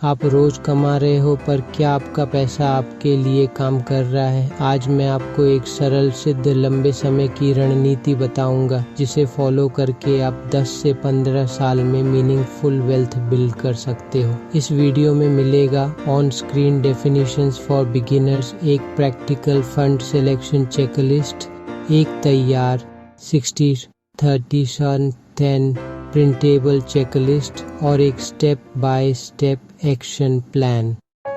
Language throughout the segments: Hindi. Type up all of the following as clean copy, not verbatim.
आप रोज कमा रहे हो, पर क्या आपका पैसा आपके लिए काम कर रहा है? आज मैं आपको एक सरल सिद्ध लंबे समय की रणनीति बताऊंगा जिसे फॉलो करके आप 10 से 15 साल में मीनिंगफुल वेल्थ बिल्ड कर सकते हो। इस वीडियो में मिलेगा on screen definitions for beginners, एक प्रैक्टिकल फंड सिलेक्शन चेकलिस्ट, एक तैयार 60-30-10 प्रिंटेबल चेकलिस्ट और एक step by step action plan.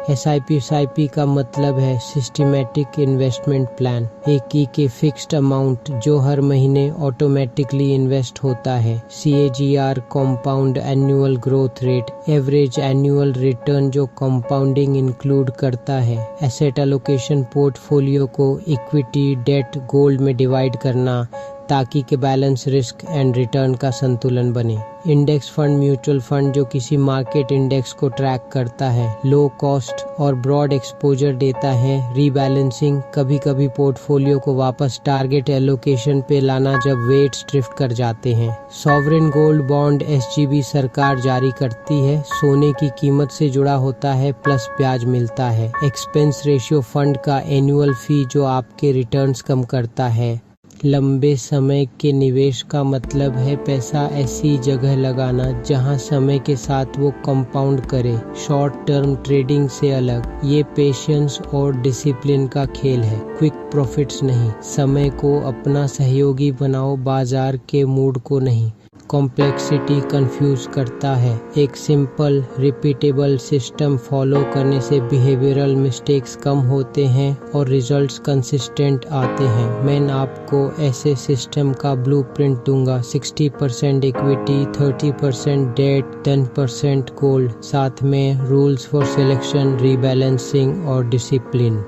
SIP का मतलब है सिस्टमैटिक इन्वेस्टमेंट प्लान, एक के फिक्स्ड अमाउंट जो हर महीने ऑटोमेटिकली इन्वेस्ट होता है। CAGR compound annual growth rate, average annual return जो कंपाउंडिंग इंक्लूड करता है। एसेट एलोकेशन, पोर्टफोलियो को इक्विटी, डेट, गोल्ड में डिवाइड करना ताकि के बैलेंस रिस्क एंड रिटर्न का संतुलन बने। इंडेक्स फंड, म्यूचुअल फंड जो किसी मार्केट इंडेक्स को ट्रैक करता है, लो कॉस्ट और ब्रॉड एक्सपोजर देता है। रीबैलेंसिंग, कभी कभी पोर्टफोलियो को वापस टारगेट एलोकेशन पे लाना जब वेट्स ड्रिफ्ट कर जाते हैं। सॉवरेन गोल्ड बॉन्ड SGB सरकार जारी करती है, सोने की कीमत से जुड़ा होता है प्लस ब्याज मिलता है। एक्सपेंस रेशियो, फंड का एनुअल फी जो आपके रिटर्न्स कम करता है। लंबे समय के निवेश का मतलब है पैसा ऐसी जगह लगाना जहां समय के साथ वो कंपाउंड करे। शॉर्ट टर्म ट्रेडिंग से अलग, ये पेशेंस और डिसिप्लिन का खेल है, क्विक प्रॉफिट्स नहीं। समय को अपना सहयोगी बनाओ, बाजार के मूड को नहीं। कॉम्प्लेक्सिटी कंफ्यूज करता है। एक सिंपल रिपीटेबल सिस्टम फॉलो करने से बिहेवियरल मिस्टेक्स कम होते हैं और रिजल्ट्स कंसिस्टेंट आते हैं। मैं आपको ऐसे सिस्टम का ब्लूप्रिंट दूंगा। 60% इक्विटी, 30% डेट, 10% गोल्ड, साथ में रूल्स फॉर सिलेक्शन, रीबैलेंसिंग और डिसिप्लिन।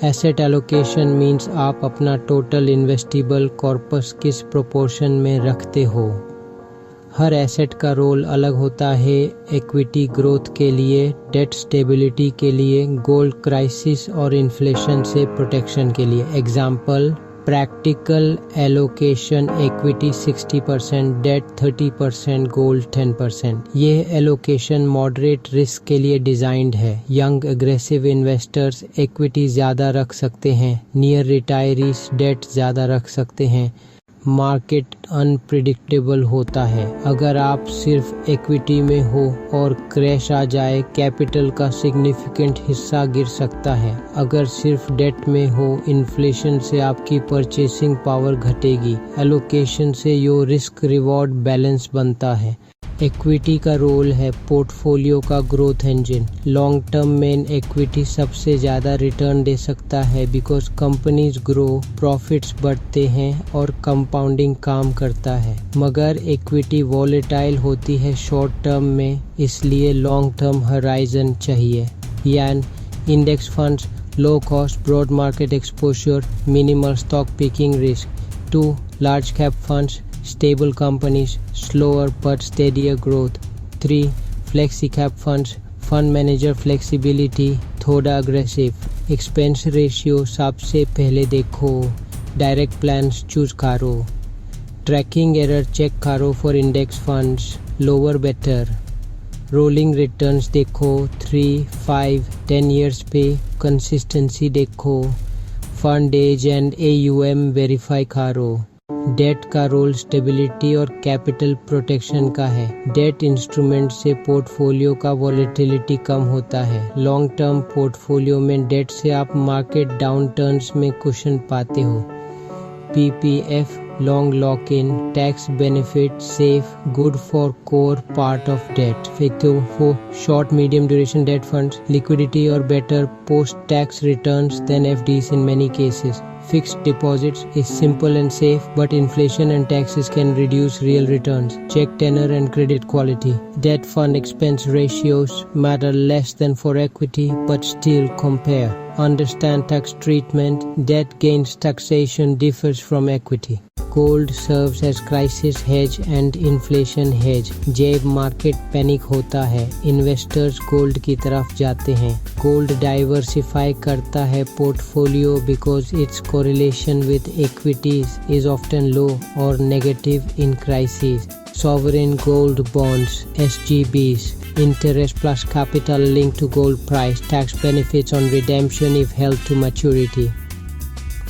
एसेट एलोकेशन मीन्स आप अपना टोटल इन्वेस्टिबल कॉर्पस किस प्रोपोर्शन में रखते हो। हर एसेट का रोल अलग होता है। इक्विटी ग्रोथ के लिए, डेट स्टेबिलिटी के लिए, गोल्ड क्राइसिस और इन्फ्लेशन से प्रोटेक्शन के लिए। Example, practical allocation, equity 60%, debt 30%, gold 10%। ये एलोकेशन मॉडरेट रिस्क के लिए डिजाइंड है। यंग एग्रेसिव इन्वेस्टर्स इक्विटी ज्यादा रख सकते हैं, नियर रिटायरीज डेट ज्यादा रख सकते हैं। मार्केट अनप्रिडिक्टेबल होता है। अगर आप सिर्फ इक्विटी में हो और क्रैश आ जाए, कैपिटल का सिग्निफिकेंट हिस्सा गिर सकता है। अगर सिर्फ डेट में हो, इन्फ्लेशन से आपकी परचेसिंग पावर घटेगी। एलोकेशन से यो रिस्क रिवॉर्ड बैलेंस बनता है। इक्विटी का रोल है पोर्टफोलियो का ग्रोथ इंजन। लॉन्ग टर्म में इक्विटी सबसे ज़्यादा रिटर्न दे सकता है बिकॉज कंपनीज ग्रो, प्रॉफिट्स बढ़ते हैं और कंपाउंडिंग काम करता है। मगर इक्विटी वॉलेटाइल होती है शॉर्ट टर्म में, इसलिए लॉन्ग टर्म हराइजन चाहिए। यान index funds, low cost, broad market exposure, minimal stock picking risk. 2 large cap funds, stable companies, slower but steadier growth. 3 flexi cap funds, fund manager flexibility, थोड़ा aggressive. Expense ratio सबसे पहले देखो, direct plans choose करो, tracking error check करो for index funds, lower better. Rolling returns देखो, 3, 5, 10 years पे, consistency देखो, fund age and AUM verify करो। डेट का रोल स्टेबिलिटी और कैपिटल प्रोटेक्शन का है। डेट इंस्ट्रूमेंट से पोर्टफोलियो का वॉलेटिलिटी कम होता है। लॉन्ग टर्म पोर्टफोलियो में डेट से आप मार्केट डाउनटर्न्स में कुशन पाते हो। PPF long lock in, tax benefit, safe, good for core part of debt. फिर short medium duration debt funds, liquidity और better post tax returns than FDs in many cases. Fixed deposits is simple and safe, but inflation and taxes can reduce real returns. Check tenor and credit quality. Debt fund expense ratios matter less than for equity, but still compare. Understand tax treatment. Debt gains taxation differs from equity. Gold serves as crisis hedge and inflation hedge. जब मार्केट पैनिक होता है, इन्वेस्टर्स गोल्ड की तरफ जाते हैं। गोल्ड डाइवर्सिफाई करता है portfolio because its correlation with equities is often low और negative in crisis. Sovereign gold bonds (SGBs) Interest plus capital linked to gold price. Tax benefits on redemption if held to maturity.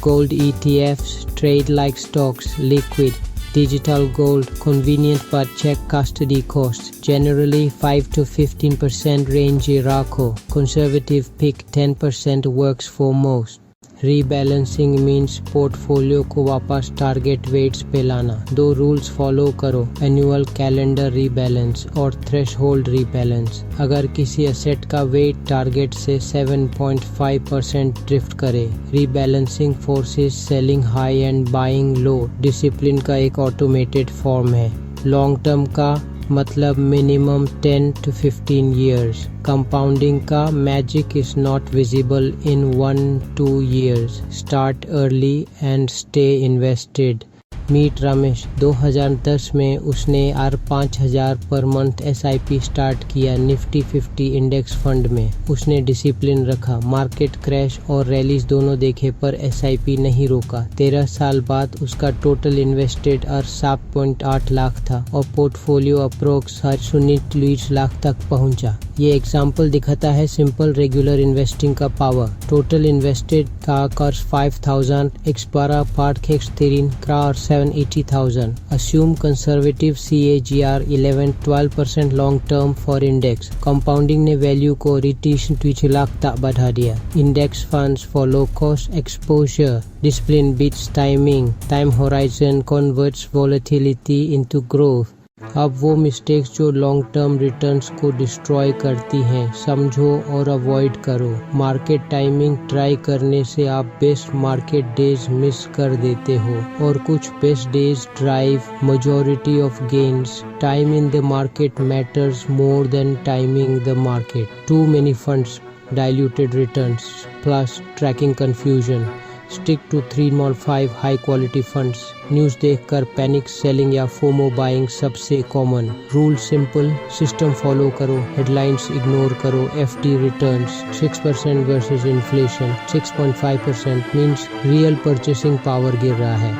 Gold ETFs trade like stocks, liquid. Digital gold, convenient but check custody costs. Generally 5 to 15% range Iraqo. Conservative pick 10% works for most. Rebalancing means portfolio को वापस टारगेट वेट्स पे लाना। 2 रूल्स फॉलो करो, एनुअल कैलेंडर रीबैलेंस और थ्रेशहोल्ड रीबैलेंस। अगर किसी एसेट का वेट टारगेट से 7.5% ड्रिफ्ट करे, rebalancing forces selling high and buying low discipline का एक ऑटोमेटेड फॉर्म है। लॉन्ग टर्म का मतलब मिनिमम 10 to 15 years। कंपाउंडिंग का magic is not visible in 1-2 years। Start early and stay invested. Meet Ramesh. 2010 में उसने R5000 पर मंथ SIP स्टार्ट किया निफ्टी 50 इंडेक्स फंड में। उसने डिसिप्लिन रखा, मार्केट क्रैश और रैलीज दोनों देखे पर SIP नहीं रोका। 13 साल बाद उसका टोटल इन्वेस्टेड 7.8 लाख था और पोर्टफोलियो अप्रोक्स 19 लाख तक पहुंचा। ये एग्जाम्पल दिखाता है सिंपल रेगुलर इन्वेस्टिंग का पावर। टोटल इन्वेस्टेड का कर्ज 5000 x12 part x 3 crore 780,000। Assume conservative CAGR 11-12% long term for index। Compounding ने वैल्यू को रिटेशन 20 लाख तक बढ़ा दिया। Index funds for low cost exposure। Discipline beats timing। Time horizon converts volatility into growth। अब वो मिस्टेक्स जो लॉन्ग टर्म रिटर्न्स को डिस्ट्रॉय करती हैं समझो और अवॉइड करो। मार्केट टाइमिंग ट्राई करने से आप बेस्ट मार्केट डेज मिस कर देते हो और कुछ best days drive majority of gains. Time in the market matters more than timing the market. Too many funds, diluted returns plus tracking confusion. Stick to 3-5 high quality funds. News देखकर पैनिक सेलिंग या फोमो बाइंग सबसे common. Rule simple, system follow करो, हेडलाइंस इग्नोर करो। FD returns 6% versus inflation 6.5% means real purchasing power गिर रहा है।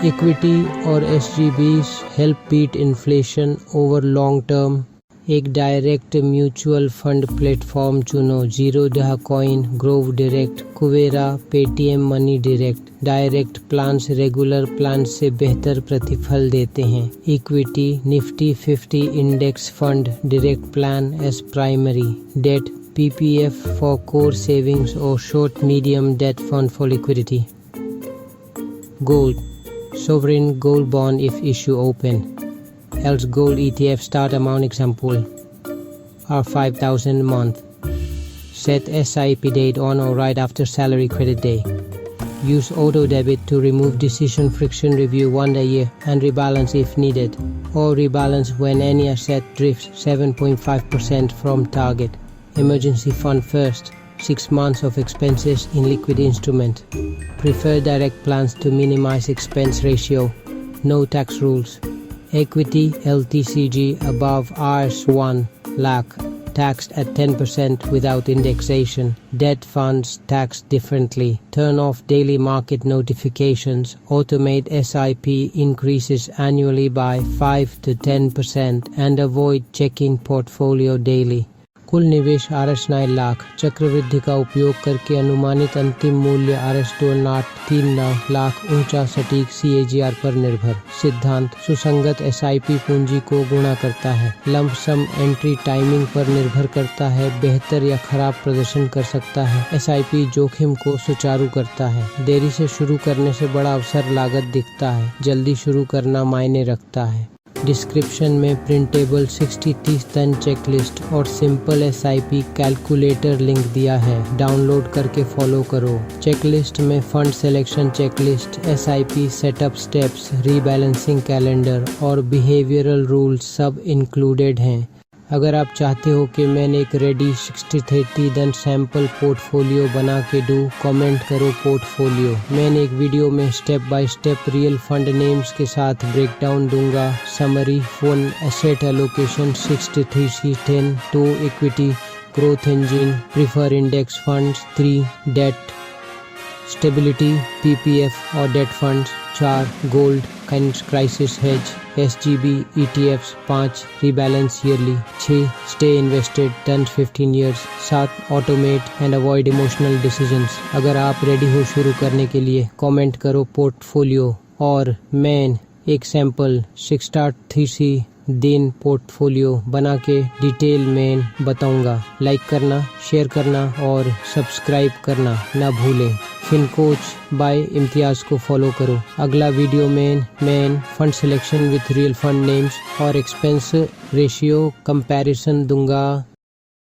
इक्विटी और SGBs help beat inflation over long term. एक डायरेक्ट म्यूचुअल फंड प्लेटफॉर्म चुनो। Zerodha coin, Groww direct, Kuvera, Paytm money direct. Direct plans regular plan से बेहतर प्रतिफल देते हैं। Equity, Nifty 50 index fund, direct plan as primary. Debt, PPF for core savings और short medium debt fund for liquidity. Gold, sovereign gold bond if issue open। Else gold ETF start amount example are 5,000 a month. Set SIP date on or right after salary credit day. Use auto debit to remove decision friction. Review once a year and rebalance if needed, or rebalance when any asset drifts 7.5% from target. Emergency fund first. 6 months of expenses in liquid instrument. Prefer direct plans to minimize expense ratio. No tax rules. Equity LTCG above Rs1 lakh taxed at 10% without indexation. Debt funds taxed differently. Turn off daily market notifications. Automate SIP increases annually by 5 to 10% and avoid checking portfolio daily. कुल निवेश Rs9 लाख। चक्रवृद्धि का उपयोग करके अनुमानित अंतिम मूल्य Rs2.39 लाख। ऊंचा सटीक CAGR पर निर्भर। सिद्धांत, सुसंगत SIP पूंजी को गुणा करता है। लंप सम एंट्री टाइमिंग पर निर्भर करता है, बेहतर या खराब प्रदर्शन कर सकता है। SIP जोखिम को सुचारू करता है। देरी से शुरू करने से बड़ा अवसर लागत दिखता है, जल्दी शुरू करना मायने रखता है। डिस्क्रिप्शन में प्रिंटेबल 60-30 टन चेकलिस्ट और सिंपल SIP कैलकुलेटर लिंक दिया है, डाउनलोड करके फॉलो करो। चेकलिस्ट में fund selection checklist, SIP setup steps, rebalancing calendar और बिहेवियरल रूल्स सब इंक्लूडेड हैं। अगर आप चाहते हो कि मैंने एक रेडी 60-30 टन सैम्पल पोर्टफोलियो बना के दूँ, कमेंट करो पोर्टफोलियो। मैंने एक वीडियो में step by step real fund names के साथ ब्रेकडाउन दूंगा। Summary, 1 asset allocation 63-10, 2 equity growth engine prefer index funds, 3 debt stability PPF और debt funds, 4 gold crisis hedge, SGB ETFs 5 rebalance yearly, 6 stay invested done 15 years, 7 automate and avoid emotional decisions. अगर आप रेडी हो शुरू करने के लिए कमेंट करो पोर्टफोलियो और मैं एक सैंपल 6 स्टार 3C दिन पोर्टफोलियो बना के डिटेल में बताऊंगा। लाइक करना, शेयर करना और सब्सक्राइब करना ना भूलें। फिनकोच बाय इम्तियाज को फॉलो करो। अगला वीडियो में मैं fund selection with real fund names और एक्सपेंस रेशियो कंपैरिजन दूंगा।